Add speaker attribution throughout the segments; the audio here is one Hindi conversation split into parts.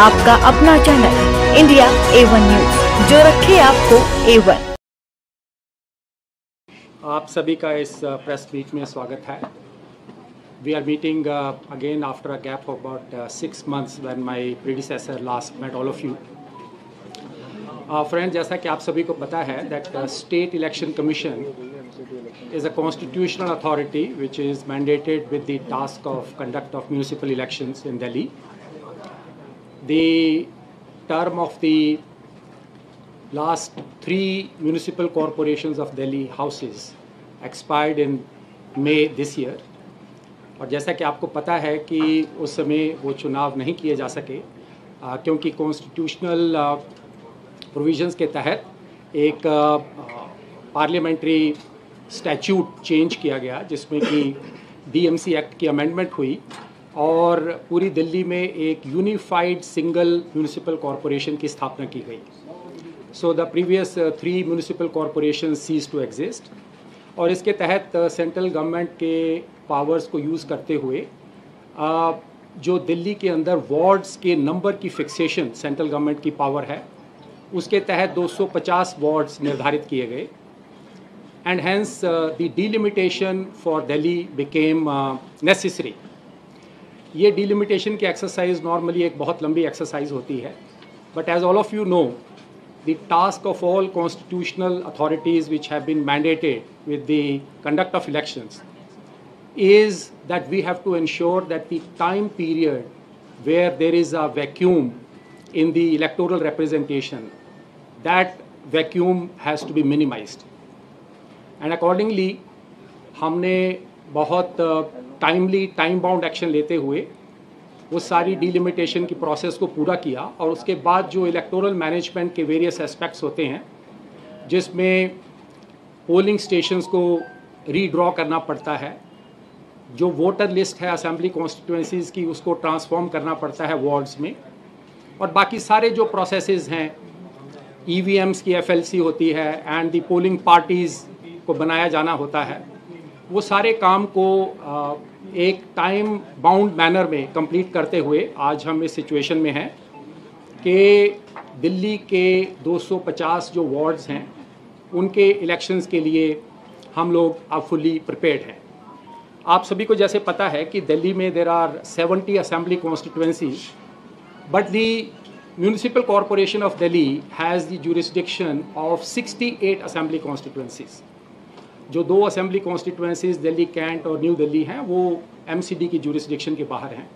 Speaker 1: आपका अपना चैनल इंडिया A1 न्यूज, जो रखे आपको A1।
Speaker 2: आप सभी का इस प्रेस मीट में स्वागत है। We are meeting again after a gap of about 6 months when my predecessor last met all of you. Friend, जैसा कि आप सभी को पता है that state election commission is a constitutional authority which is mandated with the task of conduct of municipal elections in Delhi. The term of the last 3 municipal corporations of Delhi houses expired in May this year. और जैसा कि आपको पता है कि उस समय वो चुनाव नहीं किए जा सके क्योंकि कॉन्स्टिट्यूशनल प्रोविजंस के तहत एक पार्लियामेंट्री स्टैट्यूट चेंज किया गया जिसमें कि DMC एक्ट की अमेंडमेंट हुई और पूरी दिल्ली में एक यूनिफाइड सिंगल म्यूनिसिपल कॉरपोरेशन की स्थापना की गई। So the previous 3 municipal corporation cease to exist और इसके तहत सेंट्रल गवर्नमेंट के पावर्स को यूज़ करते हुए जो दिल्ली के अंदर वार्ड्स के नंबर की फिक्सेशन सेंट्रल गवर्नमेंट की पावर है, उसके तहत 250 वार्ड्स निर्धारित किए गए। And hence the delimitation for Delhi became necessary. ये delimitation की exercise normally एक बहुत लंबी exercise होती है, but as all of you know, the task of all constitutional authorities which have been mandated with the conduct of elections is that we have to ensure that the time period where there is a vacuum in the electoral representation, that vacuum has to be minimized. And accordingly हमने बहुत टाइमली टाइम बाउंड एक्शन लेते हुए वो सारी डिलिमिटेशन की प्रोसेस को पूरा किया और उसके बाद जो इलेक्टोरल मैनेजमेंट के वेरियस एस्पेक्ट्स होते हैं जिसमें पोलिंग स्टेशंस को रीड्रॉ करना पड़ता है, जो वोटर लिस्ट है असेंबली कॉन्स्टिट्यूएंसीज़ की उसको ट्रांसफॉर्म करना पड़ता है वार्ड्स में, और बाकी सारे जो प्रोसेसेस हैं EVMs की FLC होती है एंड दी पोलिंग पार्टीज़ को बनाया जाना होता है, वो सारे काम को एक टाइम बाउंड मैनर में कंप्लीट करते हुए आज हम इस सिचुएशन में हैं कि दिल्ली के 250 जो वार्ड्स हैं उनके इलेक्शंस के लिए हम लोग अब फुली प्रिपेयर्ड हैं। आप सभी को जैसे पता है कि दिल्ली में there are 70 assembly constituencies, but the municipal corporation of Delhi has the jurisdiction of 68 assembly constituencies. जो 2 असेंबली कॉन्स्टिट्यूएंसीज दिल्ली कैंट और न्यू दिल्ली हैं वो MCD की जुरिस्डिक्शन के बाहर हैं।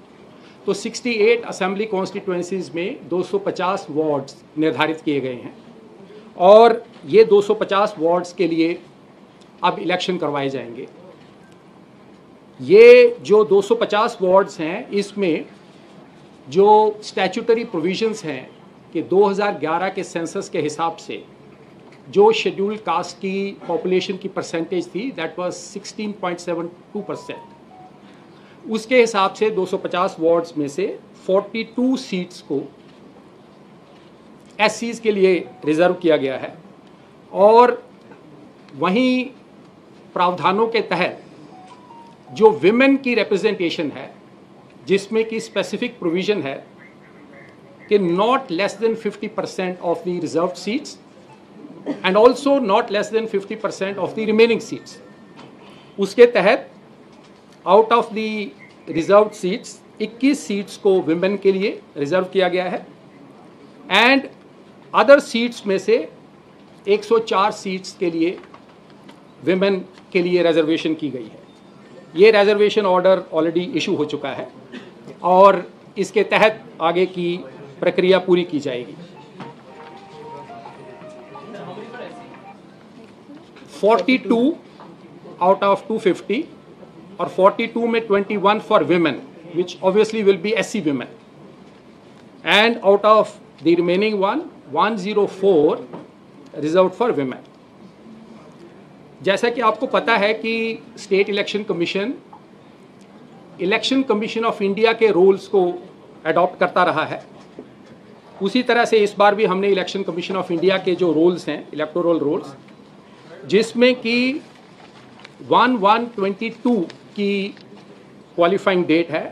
Speaker 2: तो 68 असेंबली कॉन्स्टिट्यूएंसीज में 250 वार्ड्स निर्धारित किए गए हैं और ये 250 वार्ड्स के लिए अब इलेक्शन करवाए जाएंगे। ये जो 250 वार्ड्स हैं इसमें जो स्टैट्यूटरी प्रोविजंस हैं कि 2011 के सेंसस के हिसाब से जो शेड्यूल्ड कास्ट की पॉपुलेशन की परसेंटेज थी दैट वाज 16.72%, उसके हिसाब से 250 वार्ड्स में से 42 सीट्स को SCs के लिए रिजर्व किया गया है और वहीं प्रावधानों के तहत जो विमेन की रिप्रेजेंटेशन है जिसमें कि स्पेसिफिक प्रोविजन है कि not less than 50% of the reserved seats and also not less than 50% of the remaining seats. उसके तहत out of the reserved seats 21 seats को विमेन के लिए रिजर्व किया गया है एंड अदर सीट्स में से 104 सीट्स के लिए विमेन के लिए रिजर्वेशन की गई है। ये रिजर्वेशन ऑर्डर ऑलरेडी इशू हो चुका है और इसके तहत आगे की प्रक्रिया पूरी की जाएगी। 42 out of 250 और 42 में 21 for women which obviously will be SC women, and out of the remaining 104 reserved for women. जैसा कि आपको पता है कि state election commission of India के रूल्स को अडॉप्ट करता रहा है, उसी तरह से इस बार भी हमने इलेक्शन कमीशन ऑफ इंडिया के जो रूल्स हैं इलेक्टोरल रूल्स, जिसमें कि 1/1/22 की क्वालिफाइंग डेट है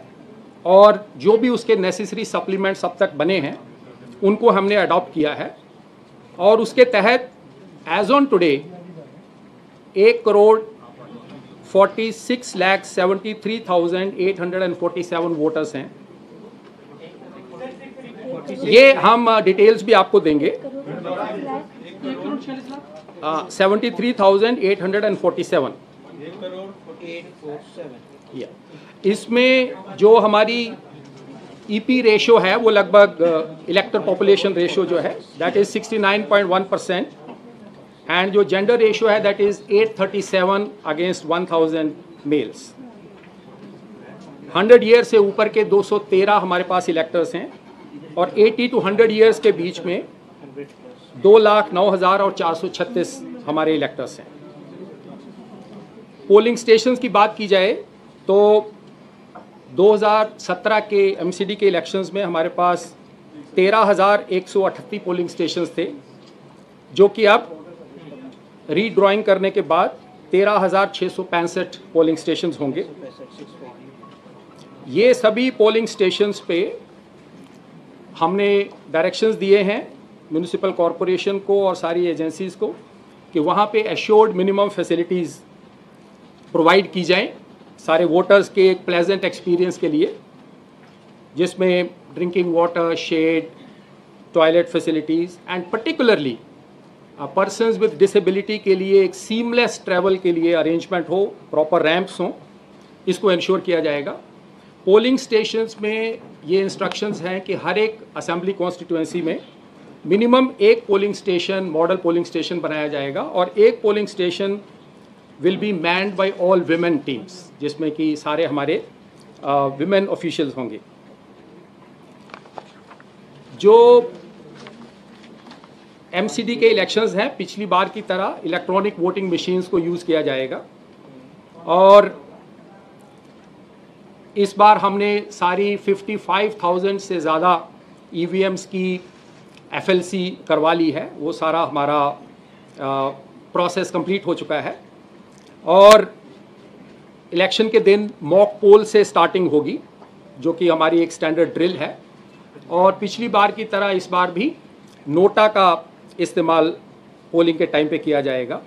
Speaker 2: और जो भी उसके नेसेसरी सप्लीमेंट्स अब तक बने हैं उनको हमने अडॉप्ट किया है। और उसके तहत एज ऑन टुडे 1,46,73,847 वोटर्स हैं। ये हम डिटेल्स भी आपको देंगे। 73,847। इसमें जो हमारी ईपी रेशो है वो लगभग इलेक्टर पॉपुलेशन रेशो जो है दैट इज 69.1% एंड जो जेंडर रेशो है that is 837 against 1000 males. 100 year से ऊपर के 213 हमारे पास इलेक्टर्स हैं और 80 to 100 ईयर्स के बीच में 2,09,436 हमारे इलेक्टर्स हैं। पोलिंग स्टेशंस की बात की जाए तो 2017 के एमसीडी के इलेक्शंस में हमारे पास 13,138 पोलिंग स्टेशंस थे, जो कि अब रीड्राइंग करने के बाद 13,665 पोलिंग स्टेशंस होंगे। ये सभी पोलिंग स्टेशंस पे हमने डायरेक्शंस दिए हैं म्यूनिसिपल कॉरपोरेशन को और सारी एजेंसीज को कि वहाँ पे एश्योर्ड मिनिमम फैसिलिटीज़ प्रोवाइड की जाएं सारे वोटर्स के एक प्लेजेंट एक्सपीरियंस के लिए, जिसमें drinking water, shed, toilet facilities and particularly persons with disability के लिए एक सीमलेस ट्रैवल के लिए अरेंजमेंट हो, प्रॉपर रैंप्स हों, इसको इंश्योर किया जाएगा। पोलिंग स्टेशंस में ये इंस्ट्रक्शंस हैं कि हर एक असेंबली कॉन्स्टिट्यूएंसी में मिनिमम एक polling station, model polling station बनाया जाएगा और एक polling station will be manned by all women teams, जिसमें कि सारे हमारे विमेन ऑफिशियल्स होंगे। जो एमसीडी के इलेक्शंस हैं पिछली बार की तरह इलेक्ट्रॉनिक वोटिंग मशीन्स को यूज़ किया जाएगा और इस बार हमने सारी 55,000 से ज़्यादा ईवीएम्स की एफएलसी करवा ली है। वो सारा हमारा प्रोसेस कंप्लीट हो चुका है और इलेक्शन के दिन मॉक पोल से स्टार्टिंग होगी, जो कि हमारी एक स्टैंडर्ड ड्रिल है। और पिछली बार की तरह इस बार भी नोटा का इस्तेमाल पोलिंग के टाइम पे किया जाएगा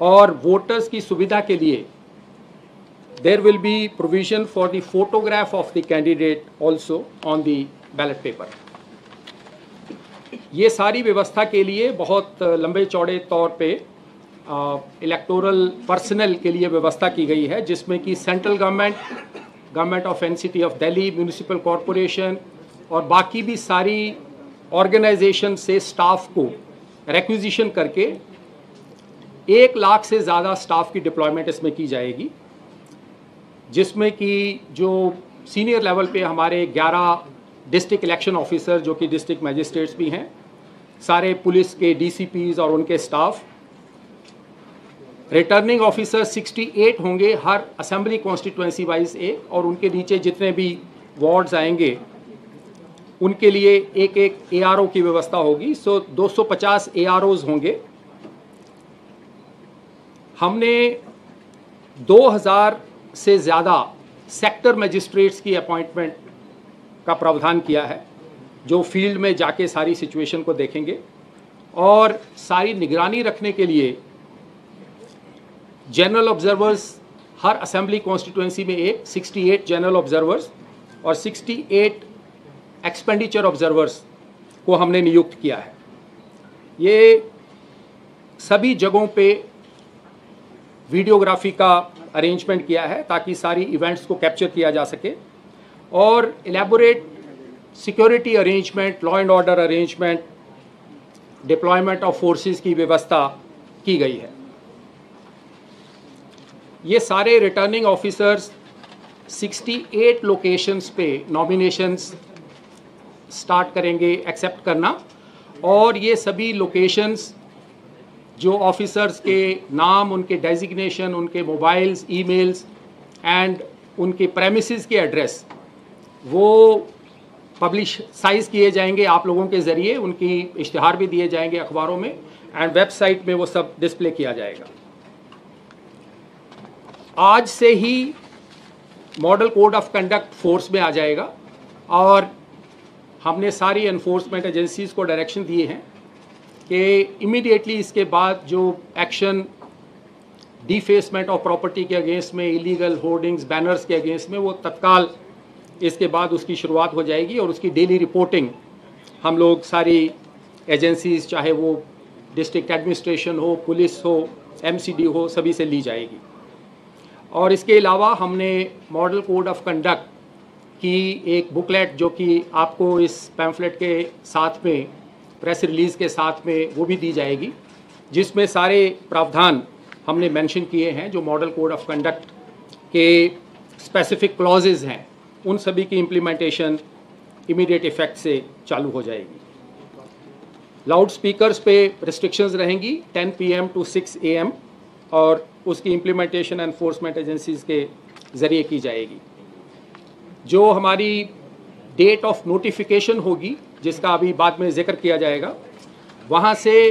Speaker 2: और वोटर्स की सुविधा के लिए there will be provision for the photograph of the candidate also on the ballot paper। ये सारी व्यवस्था के लिए बहुत लंबे चौड़े तौर पे इलेक्टोरल पर्सनल के लिए व्यवस्था की गई है, जिसमें कि central government of NCT of Delhi, municipal corporation और बाकी भी सारी ऑर्गेनाइजेशन से स्टाफ को रिक्विजिशन करके 1 लाख से ज़्यादा स्टाफ की डिप्लॉयमेंट इसमें की जाएगी, जिसमें कि जो सीनियर लेवल पे हमारे 11 डिस्ट्रिक्ट इलेक्शन ऑफिसर जो कि डिस्ट्रिक्ट मैजिस्ट्रेट्स भी हैं, सारे पुलिस के डीसीपीज और उनके स्टाफ, रिटर्निंग ऑफिसर 68 होंगे हर असेंबली कॉन्स्टिट्यूएंसी वाइज एक, और उनके नीचे जितने भी वार्ड्स आएंगे उनके लिए एक एक एआरओ की व्यवस्था होगी। सो 250 एआरओज होंगे। हमने 2000 से ज़्यादा सेक्टर मजिस्ट्रेट्स की अपॉइंटमेंट का प्रावधान किया है, जो फील्ड में जाके सारी सिचुएशन को देखेंगे और सारी निगरानी रखने के लिए जनरल ऑब्जर्वर्स हर असेंबली कॉन्स्टिट्यूएंसी में एक 68 जनरल ऑब्जर्वर्स और 68 एक्सपेंडिचर ऑब्जर्वर्स को हमने नियुक्त किया है। ये सभी जगहों पे वीडियोग्राफी का अरेंजमेंट किया है ताकि सारी इवेंट्स को कैप्चर किया जा सके और elaborate security arrangement, law and order arrangement, deployment of forces की व्यवस्था की गई है। ये सारे रिटर्निंग ऑफिसर्स 68 लोकेशंस पे नॉमिनेशंस स्टार्ट करेंगे एक्सेप्ट करना, और ये सभी लोकेशंस जो ऑफिसर्स के नाम, उनके डेजिग्नेशन, उनके मोबाइल्स, ईमेल्स एंड उनके प्रेमिसेस के एड्रेस वो पब्लिसाइज किए जाएंगे आप लोगों के ज़रिए। उनकी इश्तिहार भी दिए जाएंगे अखबारों में एंड वेबसाइट में वो सब डिस्प्ले किया जाएगा। आज से ही model code of conduct force में आ जाएगा और हमने सारी एनफोर्समेंट एजेंसीज को डायरेक्शन दिए हैं कि इमीडिएटली इसके बाद जो एक्शन डिफेसमेंट ऑफ प्रॉपर्टी के अगेंस्ट में, इलीगल होर्डिंग्स बैनर्स के अगेंस्ट में, वो तत्काल इसके बाद उसकी शुरुआत हो जाएगी और उसकी डेली रिपोर्टिंग हम लोग सारी एजेंसीज, चाहे वो डिस्ट्रिक्ट एडमिनिस्ट्रेशन हो, पुलिस हो, एमसीडी हो, सभी से ली जाएगी। और इसके अलावा हमने मॉडल कोड ऑफ कंडक्ट की एक बुकलेट जो कि आपको इस पैम्फलेट के साथ में, प्रेस रिलीज़ के साथ में वो भी दी जाएगी, जिसमें सारे प्रावधान हमने मेंशन किए हैं जो मॉडल कोड ऑफ कंडक्ट के स्पेसिफिक क्लॉजेज हैं, उन सभी की इम्प्लीमेंटेशन इमीडिएट इफेक्ट से चालू हो जाएगी। लाउड स्पीकर्स पे रिस्ट्रिक्शंस रहेंगी 10 PM to 6 AM और उसकी इम्प्लीमेंटेशन एनफोर्समेंट एजेंसीज के ज़रिए की जाएगी। जो हमारी डेट ऑफ नोटिफिकेशन होगी, जिसका अभी बाद में जिक्र किया जाएगा, वहाँ से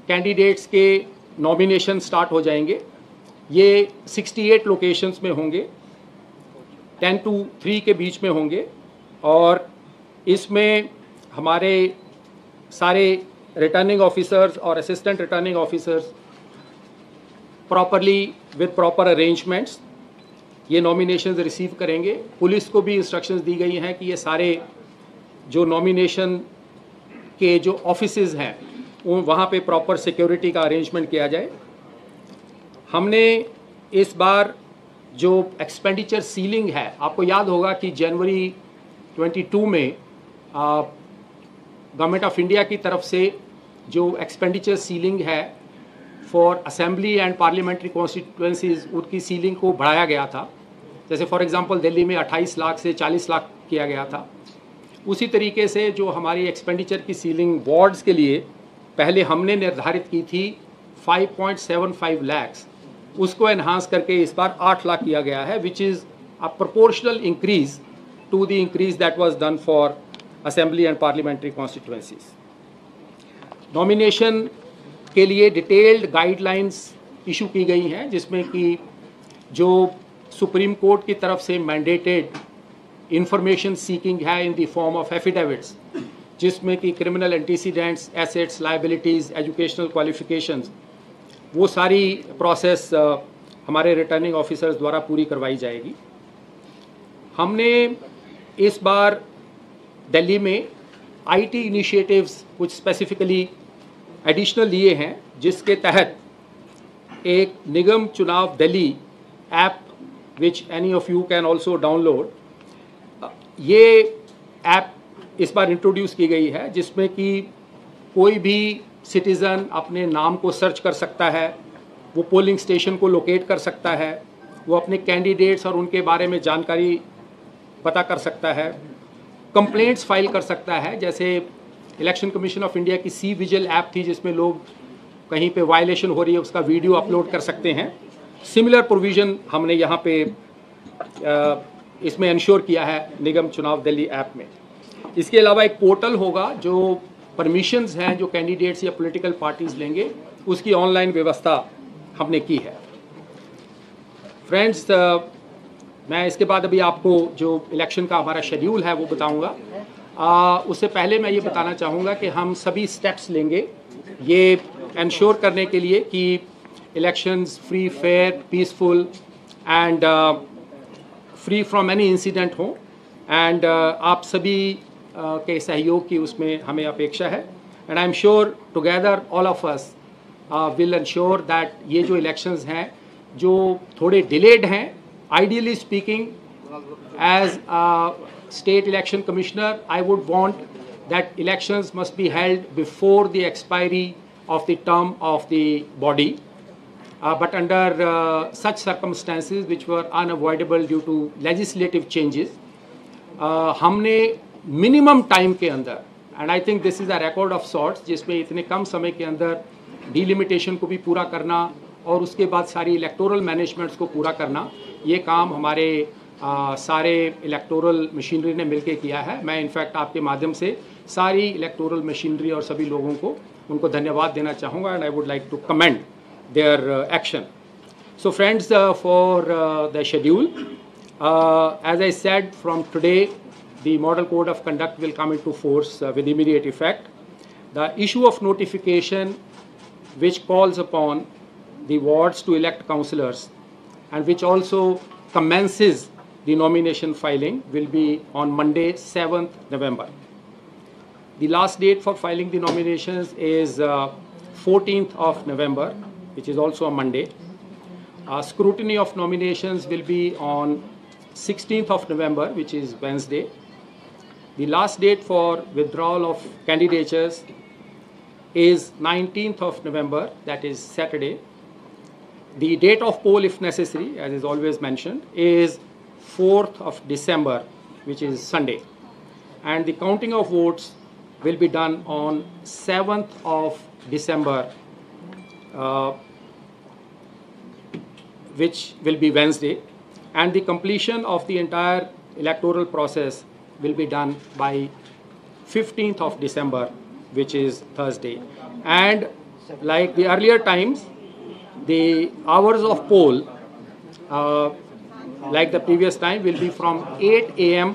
Speaker 2: कैंडिडेट्स के नॉमिनेशन स्टार्ट हो जाएंगे। ये 68 लोकेशंस में होंगे, 10 to 3 के बीच में होंगे और इसमें हमारे सारे रिटर्निंग ऑफिसर्स और assistant returning officers properly with proper arrangements ये नॉमिनेशंस रिसीव करेंगे। पुलिस को भी इंस्ट्रक्शंस दी गई हैं कि ये सारे जो नॉमिनेशन के जो ऑफिसेज हैं वहाँ पे प्रॉपर सिक्योरिटी का अरेंजमेंट किया जाए। हमने इस बार जो एक्सपेंडिचर सीलिंग है, आपको याद होगा कि जनवरी 22 में गवर्नमेंट ऑफ इंडिया की तरफ से जो एक्सपेंडिचर सीलिंग है for assembly and parliamentary constituencies, उसकी सीलिंग को बढ़ाया गया था। जैसे फॉर एग्जांपल दिल्ली में 28 लाख से 40 लाख किया गया था। उसी तरीके से जो हमारी एक्सपेंडिचर की सीलिंग वार्ड्स के लिए पहले हमने निर्धारित की थी 5.75 लाख, उसको एनहांस करके इस बार 8 लाख किया गया है, which is a proportional increase to the increase that was done for assembly and parliamentary constituencies. Nomination के लिए डिटेल्ड गाइडलाइंस इशू की गई हैं, जिसमें कि जो सुप्रीम कोर्ट की तरफ से मैंडेटेड इंफॉर्मेशन सीकिंग है in the form of affidavits, जिसमें कि criminal antecedents, assets, liabilities, educational qualifications, वो सारी प्रोसेस हमारे रिटर्निंग ऑफिसर्स द्वारा पूरी करवाई जाएगी। हमने इस बार दिल्ली में आईटी इनिशिएटिव्स कुछ स्पेसिफिकली एडिशनल लिए हैं, जिसके तहत एक निगम चुनाव Delhi app which any of you can also download, ये ऐप इस बार इंट्रोड्यूस की गई है, जिसमें कि कोई भी सिटीज़न अपने नाम को सर्च कर सकता है, वो पोलिंग स्टेशन को लोकेट कर सकता है, वो अपने कैंडिडेट्स और उनके बारे में जानकारी पता कर सकता है, कंप्लेंट्स फाइल कर सकता है। जैसे इलेक्शन कमीशन ऑफ इंडिया की सी विजिल ऐप थी, जिसमें लोग कहीं पे वायलेशन हो रही है उसका वीडियो अपलोड कर सकते हैं। सिमिलर प्रोविज़न हमने यहाँ पे इसमें इंश्योर किया है निगम चुनाव दिल्ली ऐप में। इसके अलावा एक पोर्टल होगा, जो परमिशंस हैं जो कैंडिडेट्स या पॉलिटिकल पार्टीज लेंगे, उसकी ऑनलाइन व्यवस्था हमने की है। फ्रेंड्स, मैं इसके बाद अभी आपको जो इलेक्शन का हमारा शेड्यूल है वो बताऊंगा। उससे पहले मैं ये बताना चाहूँगा कि हम सभी स्टेप्स लेंगे ये इंश्योर करने के लिए कि elections free, fair, peaceful and free from any incident हो, एंड आप सभी के सहयोग की उसमें हमें अपेक्षा है। And I am sure together all of us will ensure that ये जो इलेक्शंस हैं जो थोड़े डिलेड हैं, ideally speaking, as a state election commissioner, I would want that elections must be held before the expiry of the term of the body. But under such circumstances which were unavoidable due to legislative changes, हमने minimum time के अंदर, and I think this is a record of sorts, जिसमें इतने कम समय के अंदर delimitation को भी पूरा करना और उसके बाद सारी इलेक्टोरल मैनेजमेंट्स को पूरा करना, ये काम हमारे सारे इलेक्टोरल मशीनरी ने मिलके किया है। मैं इनफैक्ट आपके माध्यम से सारी इलेक्टोरल मशीनरी और सभी लोगों को उनको धन्यवाद देना चाहूँगा, and I would like to commend their action. So friends, for the schedule, As I said, from today, the Model Code of Conduct will come into force with immediate effect. The issue of notification, which calls upon the wards to elect councillors and which also commences the nomination filing, will be on Monday, 7th November. The last date for filing the nominations is 14th of November, which is also a Monday. Scrutiny of nominations will be on 16th of November, which is Wednesday. The last date for withdrawal of candidatures is 19th of November, that is Saturday. The date of poll, if necessary, as is always mentioned, is 4th of December, which is Sunday. And the counting of votes will be done on 7th of December, which will be Wednesday. And the completion of the entire electoral process will be done by 15th of December, which is Thursday. And like the earlier times, the hours of poll, like the previous time, will be from 8 a.m.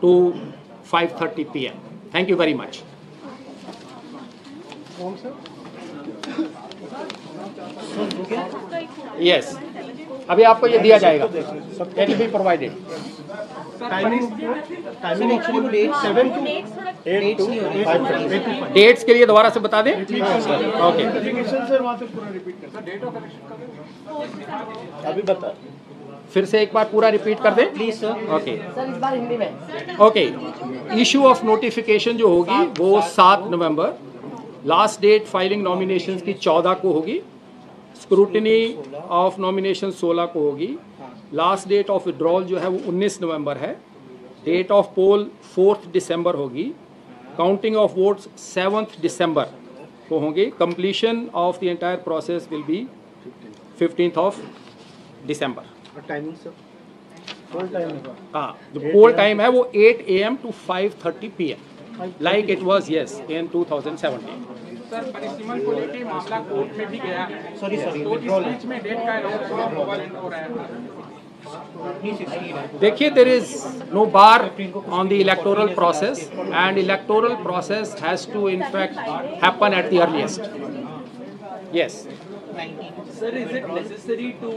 Speaker 2: to 5:30 p.m. Thank you very much. Yes. अभी आपको ये दिया जाएगा. It will be provided. Dates के लिए दोबारा से बता दें. ओके.
Speaker 3: अभी बता.
Speaker 2: फिर से एक बार पूरा रिपीट कर दें
Speaker 3: प्लीज सर.
Speaker 2: ओके.
Speaker 3: सर इस बार हिंदी में.
Speaker 2: ओके. इशू ऑफ नोटिफिकेशन जो होगी वो 7 नवंबर. लास्ट डेट फाइलिंग नॉमिनेशंस की 14 को होगी. स्क्रूटनी ऑफ नॉमिनेशन 16 को होगी. लास्ट डेट ऑफ विड्रॉल जो है वो 19 नवंबर है. डेट ऑफ पोल 4th दिसंबर होगी. काउंटिंग ऑफ वोट्स 7th दिसंबर को होंगे. Completion of the entire process will be 15th of December.
Speaker 3: Timing sir. Poll time है.
Speaker 2: हाँ, जो पोल टाइम है वो 8 AM to 5:30 PM, like it was yes in 2017.
Speaker 4: Sir परिसीमन को लेकर मामला कोर्ट में भी गया है.
Speaker 3: सॉरी
Speaker 4: तो इस बीच में डेट का एलाउंस हो रहा है.
Speaker 2: देखिए, there is no bar on the electoral process, and electoral process has to in fact happen at the earliest. Yes.
Speaker 5: Sir, is it necessary to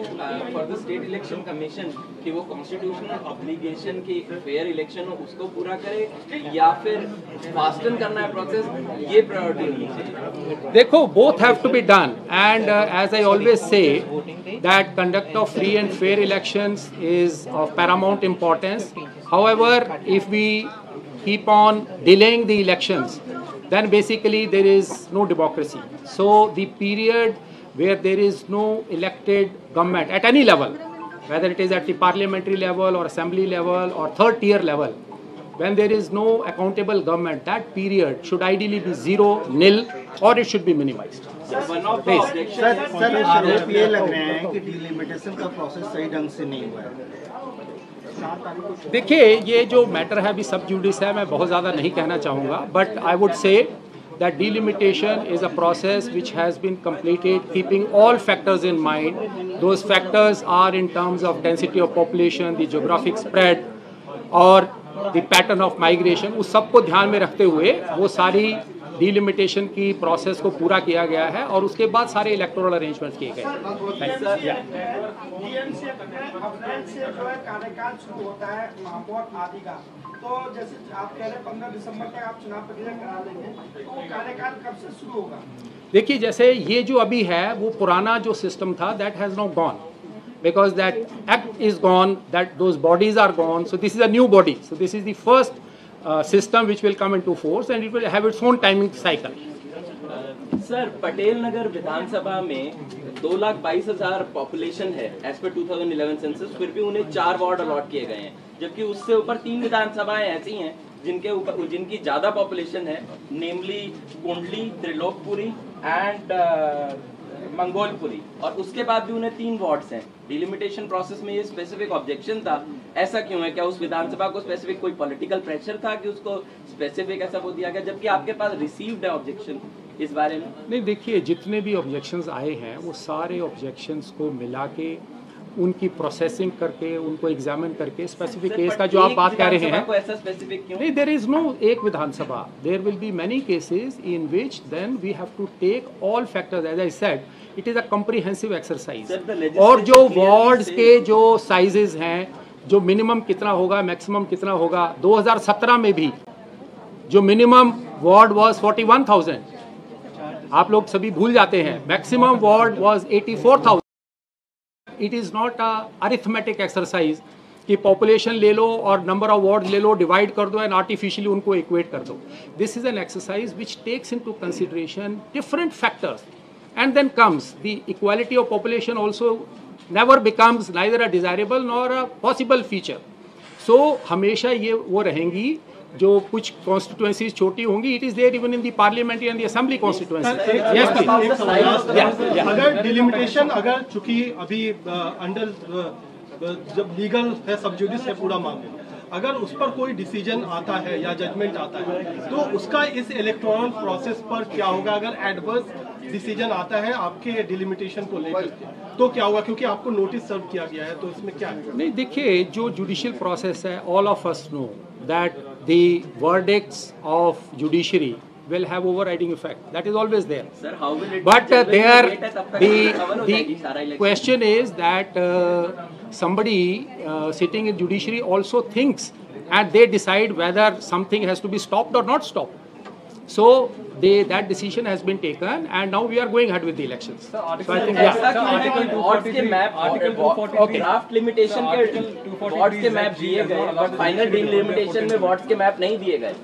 Speaker 5: for the state election commission कि वो constitutional obligation की fair election हो उसको पूरा करे या फिर fasten करना है process, ये priority होनी चाहिए?
Speaker 2: देखो, both have to be done, and as I always say that conduct of free and fair elections is of paramount importance. However, if we keep on delaying the elections, then basically there is no democracy. So the period where there is no elected government at any level, whether it is at the parliamentary level or assembly level or third tier level, when there is no accountable government, that period should ideally be 0, nil, or it should be minimized.
Speaker 5: One of the objections.
Speaker 3: Sir आरोप ये लग रहे हैं कि डिलिमिटेशन का प्रोसेस सही ढंग से नहीं हुआ है.
Speaker 2: देखिए, ये जो मैटर है अभी सब जुडिस है, मैं बहुत ज़्यादा नहीं कहना चाहूँगा, but I would say that delimitation is a process which has been completed keeping all factors in mind. Those factors are in terms of density of population, the geographic spread और the pattern of migration. उस सबको ध्यान में रखते हुए वो सारी डिलिमिटेशन की प्रोसेस को पूरा किया गया है और उसके बाद सारे इलेक्टोरल अरेंजमेंट्स किए गए हैं.
Speaker 6: कार्यकाल शुरू होता है महापौर आदि का, तो जैसे आप कह रहे हैं 15 दिसंबर तक आप चुनाव प्रक्रिया करा देंगे, तो वो कार्यकाल कब से शुरू होगा?
Speaker 2: देखिए, जैसे ये जो अभी है वो पुराना जो सिस्टम था, that has now gone because that act is gone, that those bodies are gone. So this is a new body. So this is the first system which will come into force and it will have its own timing cycle.
Speaker 5: Sir, Patel Nagar विधानसभा में 2,22,000 पॉपुलेशन है एज पर 2011 सेंसस, फिर भी उन्हें 4 वार्ड अलॉट किए गए हैं, जबकि उससे ऊपर 3 विधानसभाएं ऐसी हैं जिनकी ज्यादा पॉपुलेशन है, नेमली कुंडली, त्रिलोकपुरी एंड मंगोलपुरी, और उसके बाद भी उन्हें 3 वार्ड्स हैं. डिलिमिटेशन प्रोसेस में ये स्पेसिफिक ऑब्जेक्शन था, ऐसा क्यों है? क्या उस विधानसभा को स्पेसिफिक कोई पॉलिटिकल प्रेशर था कि उसको स्पेसिफिक ऐसा वो दिया गया, जबकि आपके पास रिसीव्ड है ऑब्जेक्शन इस बारे में?
Speaker 2: नहीं, देखिए, जितने भी ऑब्जेक्शंस आए हैं वो सारे ऑब्जेक्शंस को मिला के उनकी प्रोसेसिंग करके, उनको एग्जामिन करके स्पेसिफिक केस का जो आप बात कर रहे हैं,
Speaker 5: ऐसा स्पेसिफिक क्यों?
Speaker 2: नहीं, देयर इज नो एक विधानसभा, there will be many cases in which then we have to take all factors, as I said it is a comprehensive exercise. और जो वार्ड्स के जो साइजेस हैं, जो मिनिमम कितना होगा, मैक्सिमम कितना होगा, 2017 में भी जो मिनिमम वार्ड वाज 41,000, आप लोग सभी भूल जाते हैं, maximum ward was 84,000। It is not a arithmetic exercise कि पॉपुलेशन ले लो और नंबर ऑफ वार्ड ले लो, डिवाइड कर दो एंड आर्टिफिशियली उनको इक्वेट कर दो। This is an exercise which takes into consideration different factors and then comes the equality of population also never becomes neither a desirable nor a possible feature. So हमेशा ये वो रहेंगी, जो कुछ कॉन्स्टिट्यूएंसीज छोटी होंगी, it is there even in the parliamentary and the assembly constituency. Yes please.
Speaker 7: अगर डिलिमिटेशन, अगर चूंकि अभी अंडर जब लीगल है, सब जुडिस है पूरा मामला, अगर उस पर कोई डिसीजन आता है या जजमेंट आता है तो उसका इस इलेक्टोरल प्रोसेस पर क्या होगा? अगर एडवर्स डिसीजन आता है आपके डिलिमिटेशन को लेकर तो क्या होगा? क्योंकि आपको नोटिस सर्व किया गया है, तो इसमें क्या है?
Speaker 2: नहीं, देखिए, जो जुडिशियल प्रोसेस है, all of us know that the verdicts of judiciary will have overriding effect. That is always there.
Speaker 5: Sir, how will it
Speaker 2: But
Speaker 5: there,
Speaker 2: the question is that somebody sitting in judiciary also thinks and they decide whether something has to be stopped or not stopped. So that decision has been taken and now we are going ahead with the elections. So I think
Speaker 5: draft limitation के वार्ड्स के मैप दिए गए और फाइनल डिलिमिटेशन में वार्ड्स के मैप नहीं दिए गए।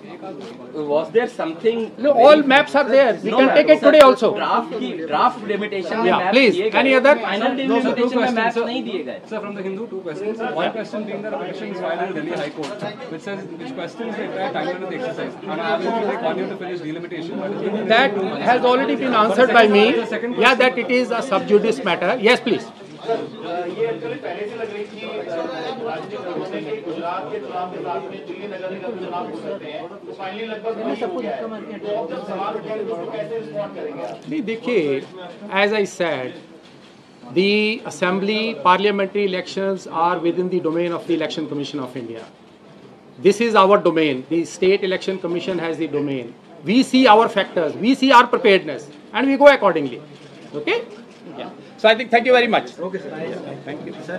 Speaker 5: Was there something?
Speaker 2: No, all maps are there. We can take it today also.
Speaker 5: Draft limitation में मैप
Speaker 2: please.
Speaker 5: दिए गए।
Speaker 2: Any other?
Speaker 5: फाइनल डिलिमिटेशन में मैप नहीं दिए गए।
Speaker 8: Sir, from the Hindu, two questions. One question being the petition is filed in Delhi High Court, which questions the entire timeline of the exercise. And I have to take 1 year to finish delimitation.
Speaker 2: That has already been answered by me. Yeah, that it is a sub judice matter. Yes, please.
Speaker 9: ये एक्चुअली पहले से लग रही थी गुजरात के चुनाव के साथ में दिल्ली नगर निगम चुनाव हो सकते हैं, तो फाइनली लगभग हो गया है। तो अब जब सवाल उठेंगे तो उसको कैसे रिस्पॉन्ड करेंगे?
Speaker 2: नहीं, देखिए, as I said, the assembly parliamentary elections are within the domain of the Election Commission of India. This is our domain. The State Election Commission has the domain. We see our factors, we see our preparedness, and we go accordingly. Okay? Yeah. So I think thank you very much. Okay, sir. Yeah, thank you. Sir.